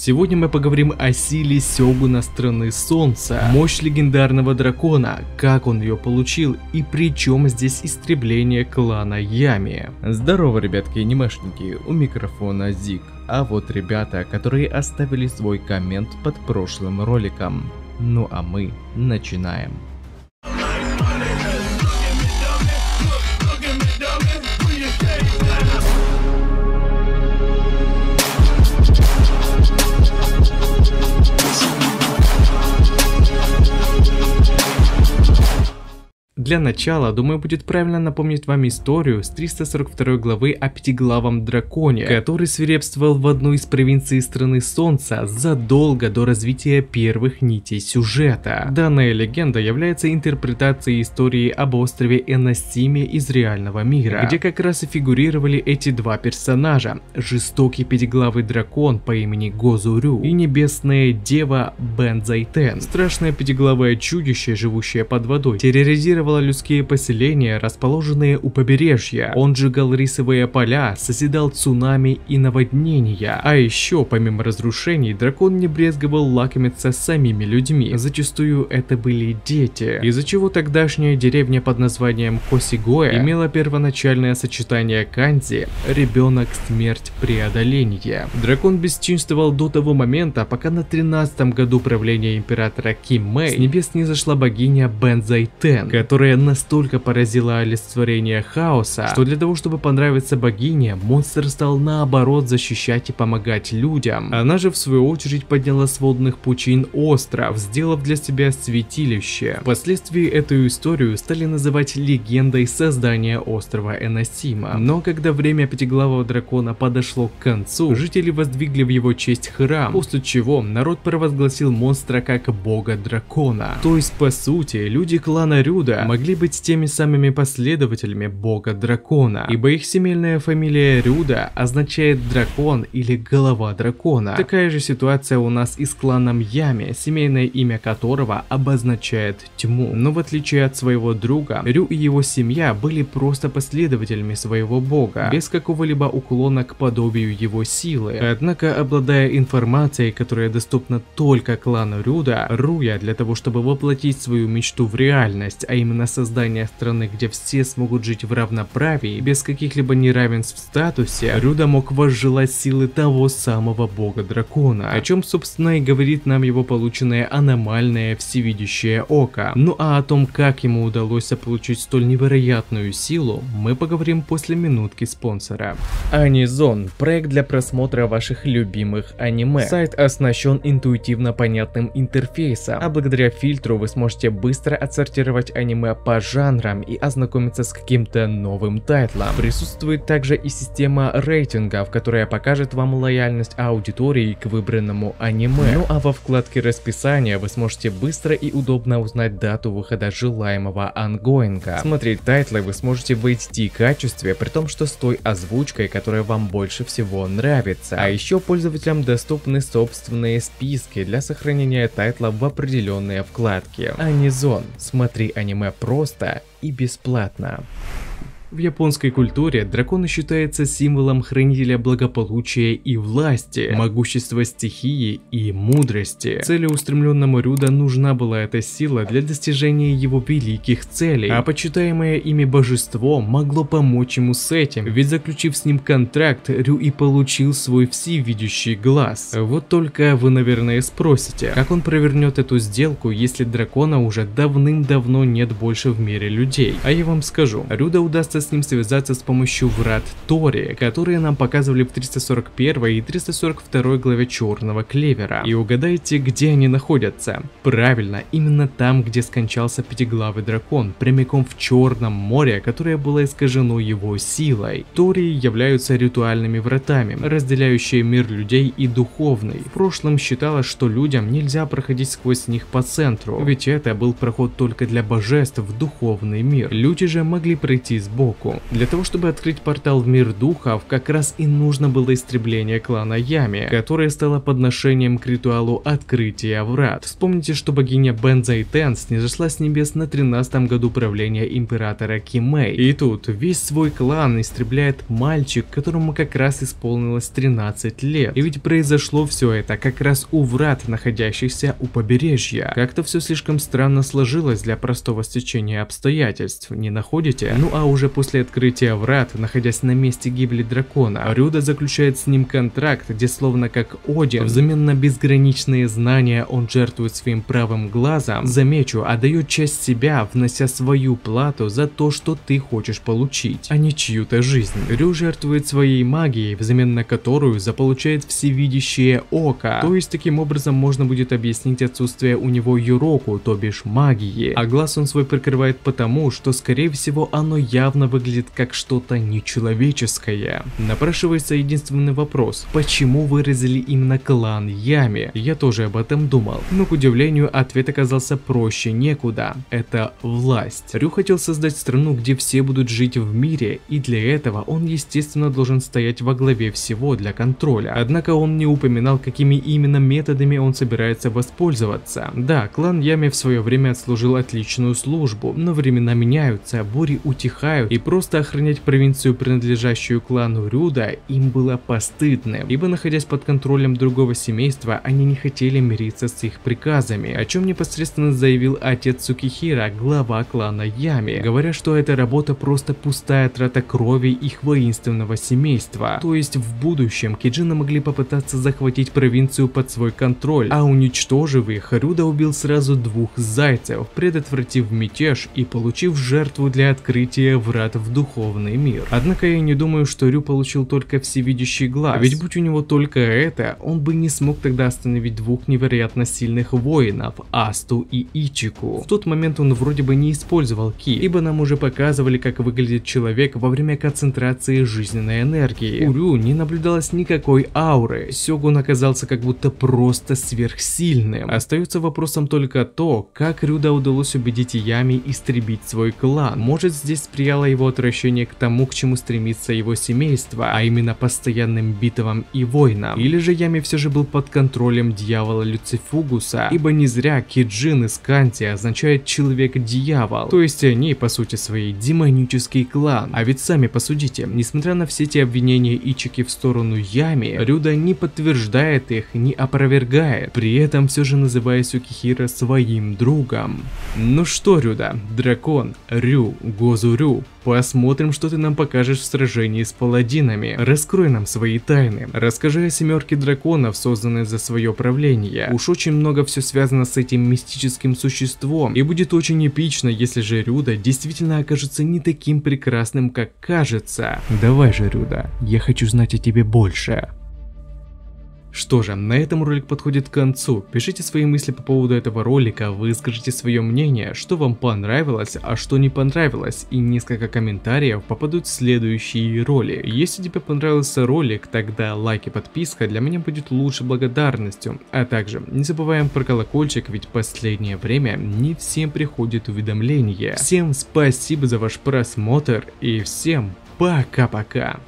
Сегодня мы поговорим о силе Сёгуна Страны Солнца, мощь легендарного дракона, как он ее получил и при чем здесь истребление клана Ями. Здорово, ребятки анимешники, у микрофона Зик. А вот ребята, которые оставили свой коммент под прошлым роликом. Ну а мы начинаем. Для начала, думаю, будет правильно напомнить вам историю с 342 главы о пятиглавом драконе, который свирепствовал в одной из провинций Страны Солнца задолго до развития первых нитей сюжета. Данная легенда является интерпретацией истории об острове Эносиме из реального мира, где как раз и фигурировали эти два персонажа: жестокий пятиглавый дракон по имени Гозурю и небесная дева Бензайтен. Страшное пятиглавое чудище, живущее под водой, терроризировало людские поселения, расположенные у побережья. Он сжигал рисовые поля, созидал цунами и наводнения. А еще, помимо разрушений, дракон не брезговал лакомиться самими людьми. Зачастую это были дети, из-за чего тогдашняя деревня под названием Косигоэ имела первоначальное сочетание канзи «ребенок, смерть, преодоление». Дракон бесчинствовал до того момента, пока на 13-м году правления императора Ким Мэй с небес не зашла богиня Бензайтен, которая настолько поразила олицетворение хаоса, что для того, чтобы понравиться богине, монстр стал наоборот защищать и помогать людям. Она же в свою очередь подняла с водных пучин остров, сделав для себя святилище. Впоследствии эту историю стали называть легендой создания острова Эносима. Но когда время пятиглавого дракона подошло к концу, жители воздвигли в его честь храм, после чего народ провозгласил монстра как бога дракона. То есть, по сути, люди клана Рюда могли быть теми самыми последователями бога дракона, ибо их семейная фамилия Рюда означает дракон или голова дракона. Такая же ситуация у нас и с кланом Ями, семейное имя которого обозначает тьму. Но в отличие от своего друга, Рю и его семья были просто последователями своего бога, без какого-либо уклона к подобию его силы. Однако, обладая информацией, которая доступна только клану Рюда, Руя для того, чтобы воплотить свою мечту в реальность, а именно создание страны, где все смогут жить в равноправии, без каких-либо неравенств в статусе, Рюда мог возжелать силы того самого бога дракона, о чем, собственно, и говорит нам его полученное аномальное всевидящее око. Ну а о том, как ему удалось заполучить столь невероятную силу, мы поговорим после минутки спонсора. Анизон – проект для просмотра ваших любимых аниме. Сайт оснащен интуитивно понятным интерфейсом, а благодаря фильтру вы сможете быстро отсортировать аниме по жанрам и ознакомиться с каким-то новым тайтлом. Присутствует также и система рейтингов, которая покажет вам лояльность аудитории к выбранному аниме. Ну а во вкладке расписания вы сможете быстро и удобно узнать дату выхода желаемого ангоинга. Смотреть тайтлы вы сможете в HD качестве, при том, что с той озвучкой, которая вам больше всего нравится. А еще пользователям доступны собственные списки для сохранения тайтла в определенные вкладки. Анизон. Смотри аниме просто и бесплатно. В японской культуре дракон считается символом хранителя благополучия и власти, могущества стихии и мудрости. Целеустремленному Рюда нужна была эта сила для достижения его великих целей, а почитаемое ими божество могло помочь ему с этим, ведь заключив с ним контракт, Рю и получил свой всевидящий глаз. Вот только вы, наверное, спросите, как он провернет эту сделку, если дракона уже давным-давно нет больше в мире людей? А я вам скажу, Рюда удастся с ним связаться с помощью врат Тори, которые нам показывали в 341 и 342 главе Черного Клевера. И угадайте, где они находятся? Правильно, именно там, где скончался пятиглавый дракон, прямиком в Черном море, которое было искажено его силой. Тори являются ритуальными вратами, разделяющие мир людей и духовный. В прошлом считалось, что людям нельзя проходить сквозь них по центру, ведь это был проход только для божеств в духовный мир. Люди же могли пройти сбоку. Юроку. Для того, чтобы открыть портал в мир духов, как раз и нужно было истребление клана Ями, которое стало подношением к ритуалу открытия врат. Вспомните, что богиня Бензайтен снизошла с небес на 13-м году правления императора Кимэй. И тут весь свой клан истребляет мальчик, которому как раз исполнилось 13 лет. И ведь произошло все это как раз у врат, находящихся у побережья. Как-то все слишком странно сложилось для простого стечения обстоятельств, не находите? Ну а уже после открытия врат, находясь на месте гибели дракона, Рюда заключает с ним контракт, где словно как Один, взамен на безграничные знания он жертвует своим правым глазом, замечу, отдает часть себя, внося свою плату за то, что ты хочешь получить, а не чью-то жизнь. Рю жертвует своей магией, взамен на которую заполучает всевидящее око, то есть таким образом можно будет объяснить отсутствие у него юроку, то бишь магии, а глаз он свой прикрывает потому, что скорее всего оно явно выглядит как что-то нечеловеческое. Напрашивается единственный вопрос: почему выразили именно клан Ями? Я тоже об этом думал, но к удивлению ответ оказался проще некуда. Это власть. Рю хотел создать страну, где все будут жить в мире, и для этого он естественно должен стоять во главе всего для контроля. Однако он не упоминал, какими именно методами он собирается воспользоваться. Да, клан Ями в свое время отслужил отличную службу, но времена меняются, бури утихают, и просто охранять провинцию, принадлежащую клану Рюда, им было постыдным, ибо находясь под контролем другого семейства, они не хотели мириться с их приказами, о чем непосредственно заявил отец Цукихира, глава клана Ями, говоря, что эта работа просто пустая трата крови их воинственного семейства. То есть в будущем киджины могли попытаться захватить провинцию под свой контроль, а уничтожив их, Рюда убил сразу двух зайцев, предотвратив мятеж и получив жертву для открытия врат в духовный мир. Однако я не думаю, что Рю получил только всевидящий глаз, ведь будь у него только это, он бы не смог тогда остановить двух невероятно сильных воинов, Асту и Ичику. В тот момент он вроде бы не использовал ки, ибо нам уже показывали, как выглядит человек во время концентрации жизненной энергии. У Рю не наблюдалось никакой ауры, Сёгун оказался как будто просто сверхсильным. Остается вопросом только то, как Рюда удалось убедить Ями истребить свой клан. Может, здесь сприяло его отвращение к тому, к чему стремится его семейство, а именно постоянным битвам и войнам. Или же Ями все же был под контролем дьявола Люцифугуса, ибо не зря Киджин из Канти означает человек-дьявол, то есть они по сути своей демонический клан. А ведь сами посудите, несмотря на все эти обвинения Ичики в сторону Ями, Рюда не подтверждает их, не опровергает, при этом все же называя Сукихира своим другом. Ну что, Рюда, дракон, Рю, Гозу Рю, посмотрим, что ты нам покажешь в сражении с паладинами. Раскрой нам свои тайны. Расскажи о семерке драконов, созданной за свое правление. Уж очень много все связано с этим мистическим существом, и будет очень эпично, если же Рюда действительно окажется не таким прекрасным, как кажется. Давай же, Рюда, я хочу знать о тебе больше. Что же, на этом ролик подходит к концу. Пишите свои мысли по поводу этого ролика, выскажите свое мнение, что вам понравилось, а что не понравилось, и несколько комментариев попадут в следующие роли. Если тебе понравился ролик, тогда лайк и подписка для меня будет лучшей благодарностью. А также не забываем про колокольчик, ведь в последнее время не всем приходит уведомления. Всем спасибо за ваш просмотр и всем пока-пока.